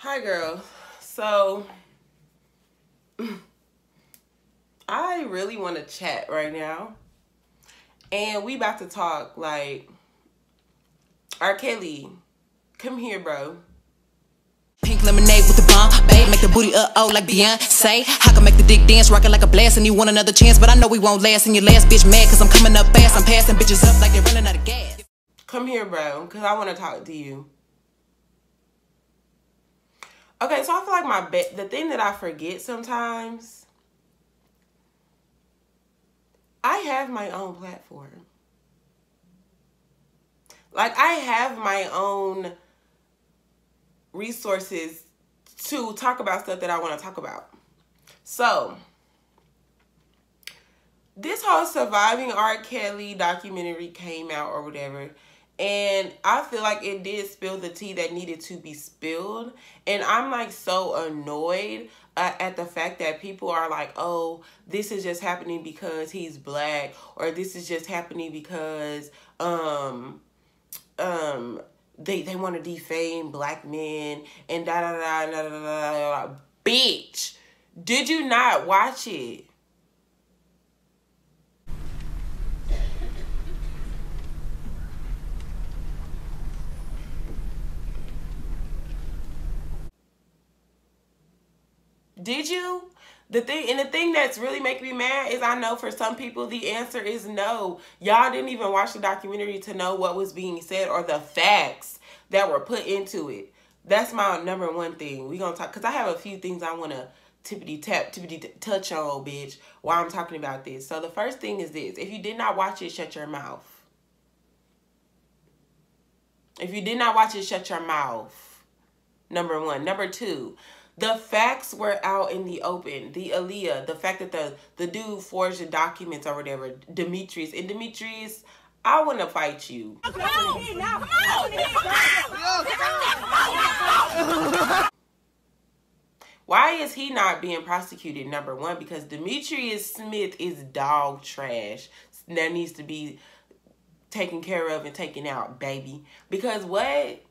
Hi, girl. So, I really want to chat right now. And we about to talk, like, R.Kelly, come here, bro. Pink lemonade with the bomb, babe, make the booty like Beyonce. I can make the dick dance, rockin' like a blast, and you want another chance, but I know we won't last. And your last bitch mad, cause I'm coming up fast. I'm passing bitches up like they're running out of gas. Come here, bro, cause I want to talk to you. Okay, so I feel like the thing that I forget sometimes, I have my own platform. Like, I have my own resources to talk about stuff that I want to talk about. So, this whole Surviving R.Kelly documentary came out or whatever, and I feel like it did spill the tea that needed to be spilled. And I'm like so annoyed at the fact that people are like, oh, this is just happening because he's black, or this is just happening because they want to defame black men and da da da da da da da. Bitch, did you not watch it? Did you? The thing that's really making me mad is I know for some people the answer is no. Y'all didn't even watch the documentary to know what was being said or the facts that were put into it. That's my number one thing. We gonna talk, because I have a few things I want to tippity touch on, bitch, while I'm talking about this. So the first thing is this. If you did not watch it, shut your mouth. If you did not watch it, shut your mouth. Number one. Number two. The facts were out in the open. The fact that the dude forged the documents or whatever, Demetrius. And Demetrius, I want to fight you. Why is he not being prosecuted? Number one, because Demetrius Smith is dog trash. That needs to be taken care of and taken out, baby. Because what?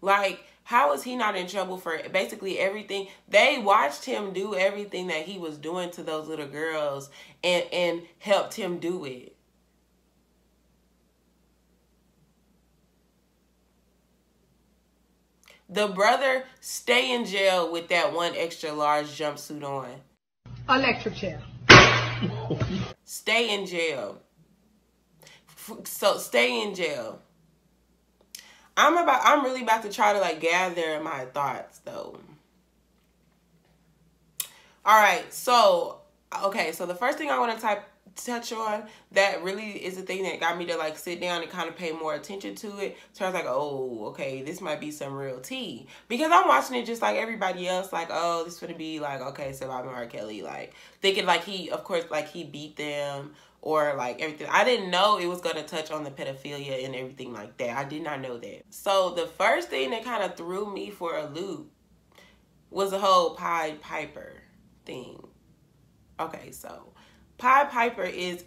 Like, how is he not in trouble for basically everything? They watched him do everything that he was doing to those little girls and helped him do it. The brother stay in jail with that one extra large jumpsuit on. Electric chair. Stay in jail. So stay in jail. I'm really about to try to like gather my thoughts though. All right, so so the first thing I want to touch on that really is the thing that got me to like sit down and kind of pay more attention to it. So I was like, oh, okay, this might be some real tea, because I'm watching it just like everybody else, like, oh, this would be like, okay, Surviving R.Kelly, like thinking like he, of course, like he beat them or like everything. I didn't know it was going to touch on the pedophilia and everything like that. I did not know that. So the first thing that kind of threw me for a loop was the whole Pied Piper thing. Okay, so Pied Piper is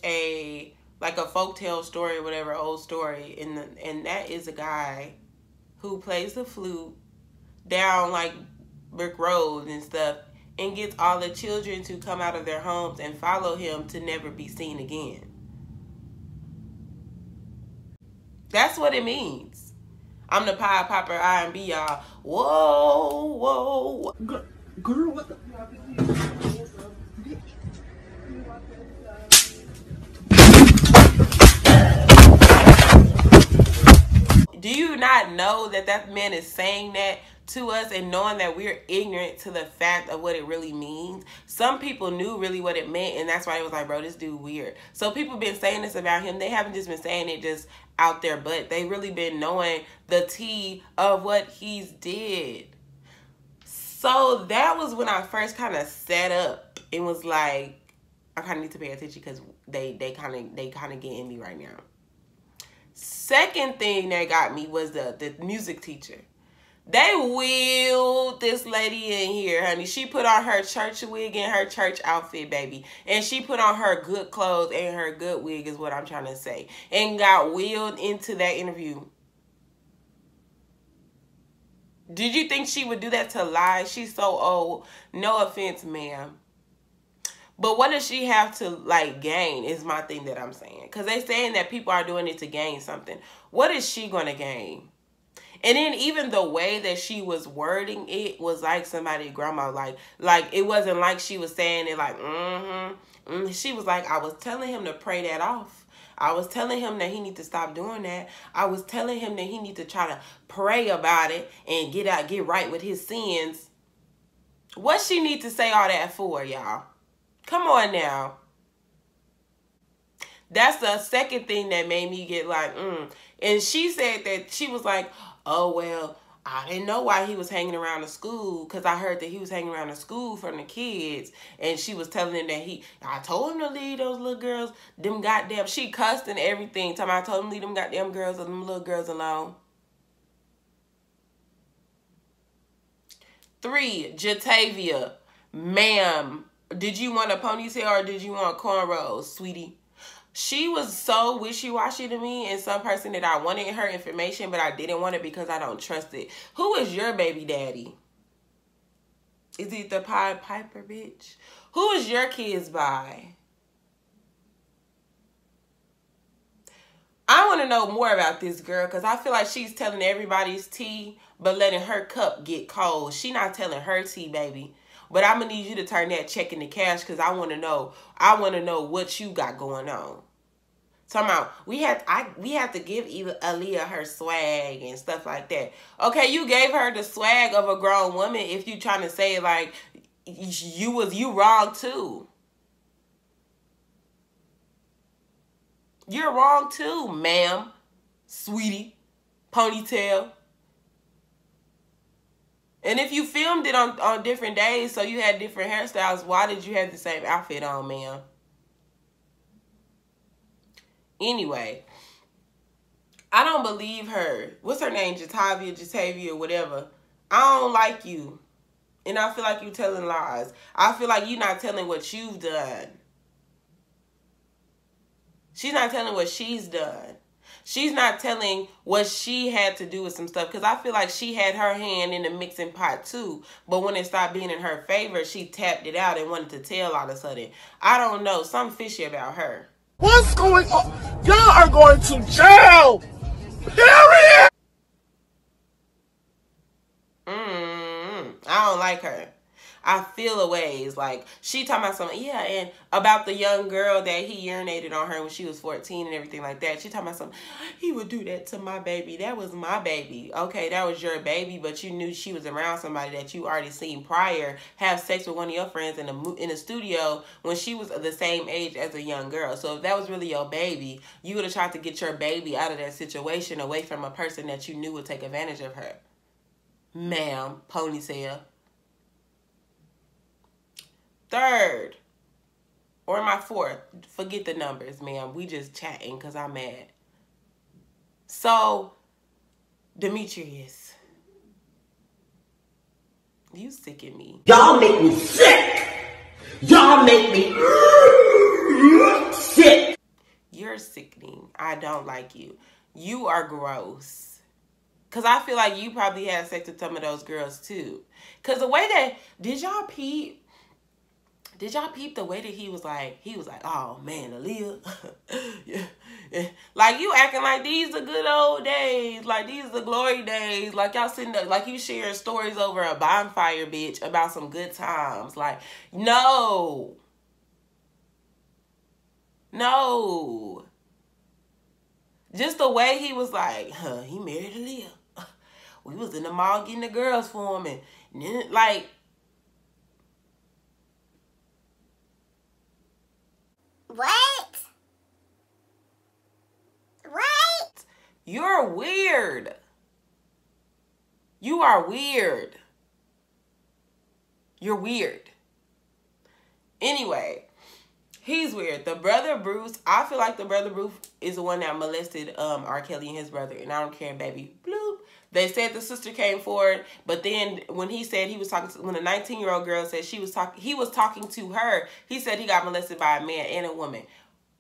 like a folktale story or whatever, old story, and that is a guy who plays the flute down like brick roads and stuff and gets all the children to come out of their homes and follow him to never be seen again. That's what it means. I'm the Pied Piper R&B, y'all. Whoa, whoa. Girl, what the? Do you not know that that man is saying that to us and knowing that we're ignorant to the fact of what it really means? Some people knew really what it meant, and that's why it was like, bro, this dude weird. So people been saying this about him. They haven't just been saying it just out there, but they really been knowing the tea of what he's did. So that was when I first kind of sat up and was like, I kind of need to pay attention because they kind of get in me right now. Second thing that got me was the music teacher. They wheeled this lady in here, honey. She put on her church wig and her church outfit, baby. And she put on her good clothes and her good wig is what I'm trying to say. And got wheeled into that interview. Did you think she would do that to lie? She's so old. No offense, ma'am. But what does she have to, like, gain is my thing that I'm saying. Because they saying that people are doing it to gain something. What is she going to gain? And then even the way that she was wording it was like somebody's grandma. Like it wasn't like she was saying it like, She was like, I was telling him to pray that off. I was telling him that he need to stop doing that. I was telling him that he need to try to pray about it and get right with his sins. What she need to say all that for, y'all? Come on now. That's the second thing that made me get like, And she said that she was like, oh, well, I didn't know why he was hanging around the school because I heard that he was hanging around the school from the kids. And she was telling him that I told him to leave those little girls, them goddamn, she cussed and everything. I told him to leave them goddamn girls and them little girls alone. 3, Jatavia, ma'am, did you want a ponytail or did you want cornrows, sweetie? She was so wishy-washy to me and some person that I wanted her information, but I didn't want it because I don't trust it. Who is your baby daddy? Is it the Pied Piper, bitch? Who is your kids by? I want to know more about this girl because I feel like she's telling everybody's tea, but letting her cup get cold. She not telling her tea, baby. But I'm going to need you to turn that check into cash because I want to know. I want to know what you got going on. Talking about, we have to give Aaliyah her swag and stuff like that. Okay, you gave her the swag of a grown woman if you trying to say, like, you wrong too. You're wrong too, ma'am, sweetie, ponytail. And if you filmed it on different days, so you had different hairstyles, why did you have the same outfit on, ma'am? Anyway, I don't believe her. What's her name? Jatavia, whatever. I don't like you. And I feel like you telling lies. I feel like you're not telling what you've done. She's not telling what she's done. She's not telling what she had to do with some stuff. Because I feel like she had her hand in the mixing pot too. But when it stopped being in her favor, she tapped it out and wanted to tell all of a sudden. I don't know. Something fishy about her. What's going on? Y'all are going to jail. Period. I don't like her. I feel a ways. Like, she talking about something, yeah, and about the young girl that he urinated on her when she was 14 and everything like that. She talking about something, he would do that to my baby. That was my baby. Okay, that was your baby, but you knew she was around somebody that you already seen prior have sex with one of your friends in the studio when she was the same age as a young girl. So if that was really your baby, you would have tried to get your baby out of that situation away from a person that you knew would take advantage of her. Ma'am, ponytail. 3rd, or my 4th, forget the numbers, ma'am. We just chatting because I'm mad. So, Demetrius, you sicken me. Y'all make me sick. Y'all make me sick. You're sickening. I don't like you. You are gross. Because I feel like you probably had sex with some of those girls too. Because the way that, did y'all peep the way that he was like, oh man, Aaliyah. yeah. Like, you acting like these are good old days. Like, these are the glory days. Like, y'all sitting there, like you sharing stories over a bonfire, bitch, about some good times. Like, no. No. Just the way he was like, he married Aaliyah. We was in the mall getting the girls for him. And then, like, What? You're weird. You are weird. You're weird. Anyway, he's weird. The brother Bruce, I feel like the brother Bruce is the one that molested R.Kelly and his brother, and I don't care, baby. Bloop. They said the sister came forward, but then when he said he was talking to, when a 19-year-old girl said he was talking to her, he said he got molested by a man and a woman.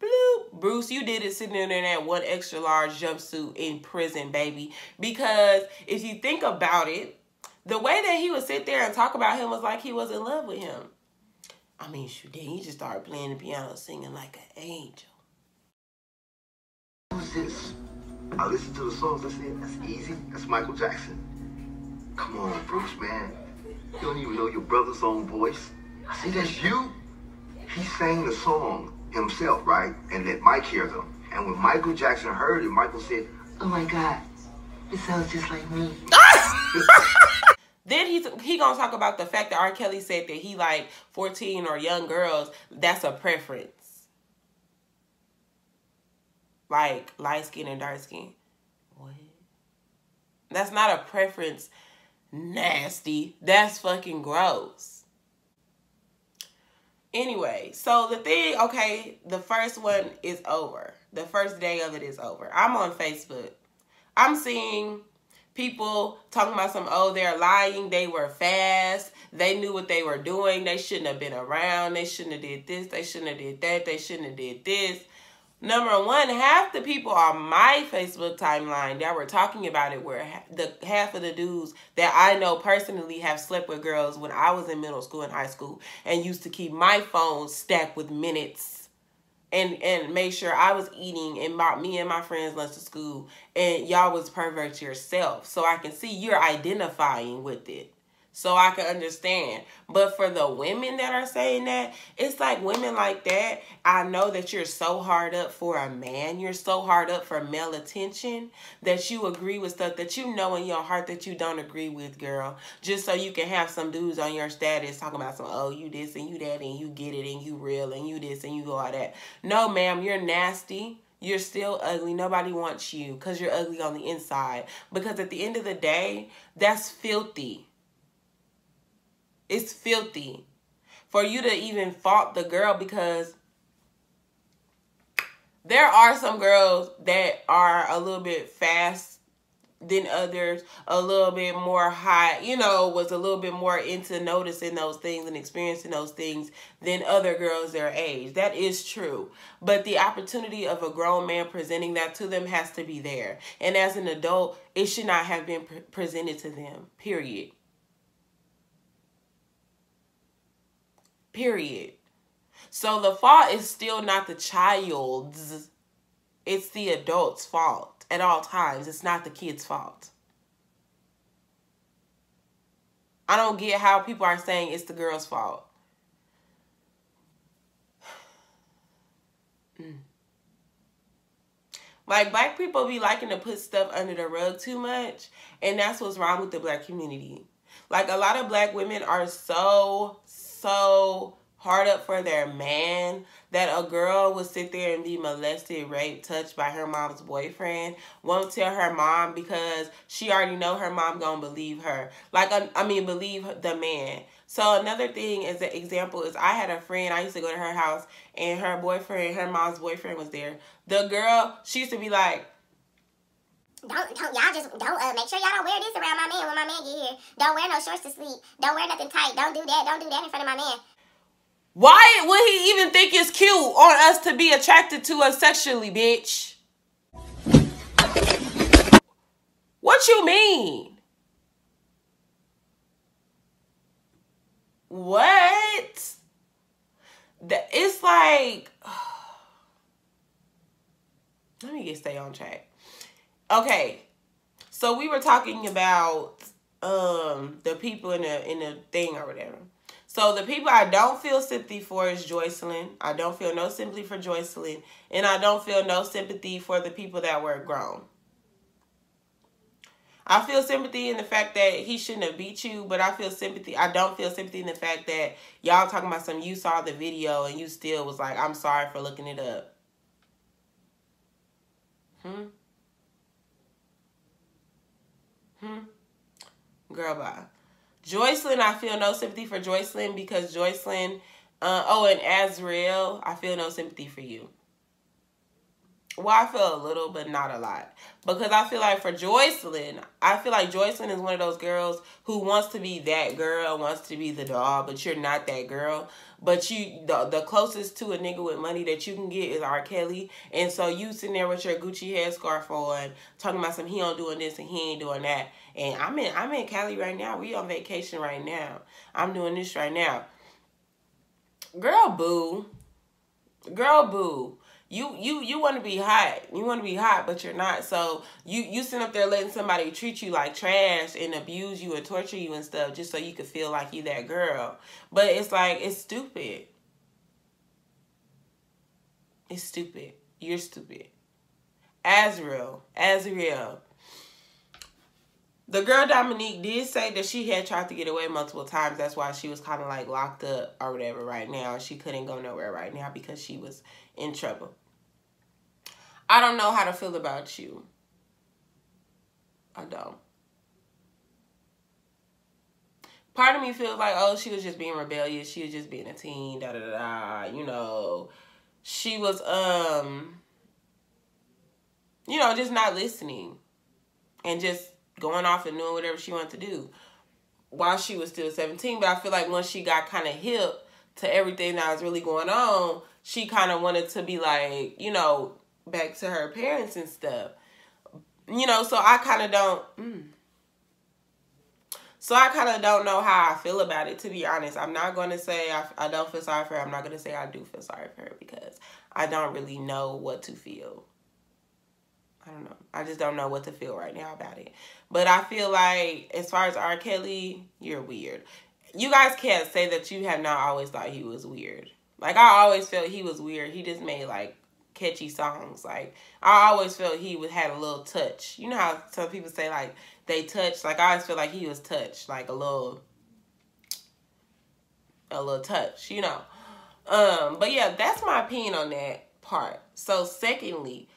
Bloop. Bruce, you did it sitting in that one extra large jumpsuit in prison, baby. Because if you think about it, The way that he would sit there and talk about him was like he was in love with him. I mean, shoot, then he just started playing the piano, singing like an angel. Who's this? I listened to the songs. I said, that's easy. That's Michael Jackson. Come on, Bruce, man. You don't even know your brother's own voice. I said, that's you? He sang the song himself, right? And let Mike hear them. And when Michael Jackson heard it, Michael said, oh my God, it sounds just like me. Then he gonna talk about the fact that R. Kelly said that he like 14 or young girls. That's a preference. Like light skin and dark skin. What? That's not a preference. Nasty. That's fucking gross. Anyway, so the thing, okay, the first one is over. The first day of it is over. I'm on Facebook. I'm seeing people talking about some, oh, they're lying. They were fast. They knew what they were doing. They shouldn't have been around. They shouldn't have did this. They shouldn't have did that. They shouldn't have did this. Number one, half the people on my Facebook timeline that were talking about it were half of the dudes that I know personally have slept with girls when I was in middle school and high school and used to keep my phone stacked with minutes and make sure I was eating and brought me and my friends lunch to school and y'all was perverts yourself. So I can see you're identifying with it. So I can understand. But for the women that are saying that, it's like women like that, I know that you're so hard up for a man. You're so hard up for male attention that you agree with stuff that you know in your heart that you don't agree with, girl. Just so you can have some dudes on your status talking about some, oh, you this and you that and you get it and you real and you this and you all that. No, ma'am, you're nasty. You're still ugly. Nobody wants you because you're ugly on the inside. Because at the end of the day, that's filthy. It's filthy for you to even fault the girl because there are some girls that are a little bit fast than others, a little bit more high, you know, was a little bit more into noticing those things and experiencing those things than other girls their age. That is true. But the opportunity of a grown man presenting that to them has to be there. And as an adult, it should not have been presented to them, period. Period. So the fault is still not the child's. It's the adult's fault at all times. It's not the kid's fault. I don't get how people are saying it's the girl's fault. Like, black people be liking to put stuff under the rug too much. And that's what's wrong with the black community. Like, a lot of black women are so hard up for their man that a girl will sit there and be molested, raped, touched by her mom's boyfriend, won't tell her mom because she already know her mom gonna believe her. Like, believe the man. So another thing as an example is I had a friend, I used to go to her house and her boyfriend, her mom's boyfriend was there. The girl, she used to be like, Don't make sure y'all don't wear this around my man when my man get here. Don't wear no shorts to sleep. Don't wear nothing tight. Don't do that in front of my man. Why would he even think it's cute on us to be attracted to us sexually, bitch? What you mean? What? It's like, let me stay on track. Okay, so we were talking about the people in the thing or whatever. So the people I don't feel sympathy for is Joycelyn. I don't feel no sympathy for Joycelyn. And I don't feel no sympathy for the people that were grown. I feel sympathy in the fact that he shouldn't have beat you, but I don't feel sympathy in the fact that y'all talking about some, you saw the video and you still was like, I'm sorry for looking it up. Girl, bye. Joycelyn, I feel no sympathy for Joycelyn because Joycelyn, and Azriel, I feel no sympathy for you. Well, I feel a little, but not a lot. Because I feel like for Joycelyn, I feel like Joycelyn is one of those girls who wants to be that girl, wants to be the dog, but you're not that girl. But the closest to a nigga with money that you can get is R.Kelly. And so you sitting there with your Gucci headscarf on, talking about some he don't doing this and he ain't doing that. And I'm in Cali right now. We on vacation right now. I'm doing this right now. Girl, boo. Girl, boo. You want to be hot. You want to be hot, but you're not. So you sit up there letting somebody treat you like trash and abuse you and torture you and stuff just so you could feel like you that girl. But it's like, it's stupid. It's stupid. You're stupid. Azriel. The girl Dominique did say that she had tried to get away multiple times. That's why she was kind of like locked up or whatever right now. She couldn't go nowhere right now because she was in trouble. I don't know how to feel about you. I don't. Part of me feels like, oh, she was just being rebellious. She was just being a teen, da-da-da-da, you know. She was, you know, just not listening and just going off and doing whatever she wanted to do while she was still 17. But I feel like once she got kind of hip to everything that was really going on, she kind of wanted to be like, you know, back to her parents and stuff. You know, so I kind of don't... So I kind of don't know how I feel about it, to be honest. I'm not going to say I don't feel sorry for her. I'm not going to say I do feel sorry for her because I don't really know what to feel. I don't know. I just don't know what to feel right now about it. But I feel like as far as R. Kelly, you're weird. You guys can't say that you have not always thought he was weird. Like, I always felt he was weird. He just made, like, catchy songs. Like, I always felt he had a little touch. You know how some people say, like, they touch? Like, I always feel like he was touched. Like, a little touch, you know. But, yeah, that's my opinion on that part. So, secondly,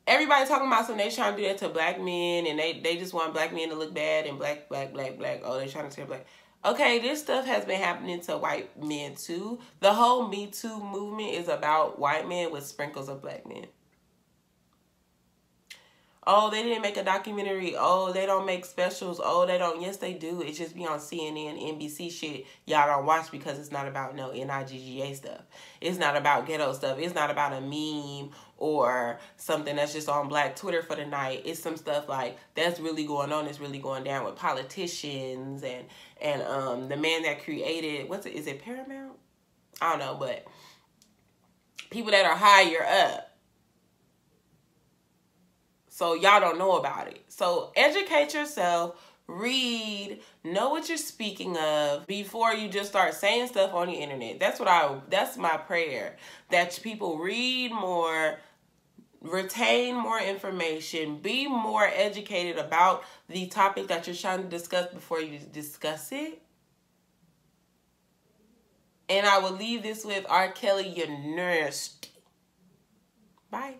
everybody talking about something, they trying to do that to black men, and they just want black men to look bad, and black. Oh, they trying to say black. Okay, this stuff has been happening to white men too. The whole Me Too movement is about white men with sprinkles of black men. Oh, they didn't make a documentary. Oh, they don't make specials. Oh, they don't. Yes, they do. It just be on CNN, NBC shit. Y'all don't watch because it's not about no NIGGA stuff. It's not about ghetto stuff. It's not about a meme or something that's just on Black Twitter for the night. It's some stuff like that's really going on. It's really going down with politicians and the man that created, is it Paramount? I don't know, but people that are higher up. So y'all don't know about it. So educate yourself, read, know what you're speaking of before you just start saying stuff on the internet. That's my prayer. That people read more, retain more information, be more educated about the topic that you're trying to discuss before you discuss it. And I will leave this with R. Kelly, you're nasty. Bye.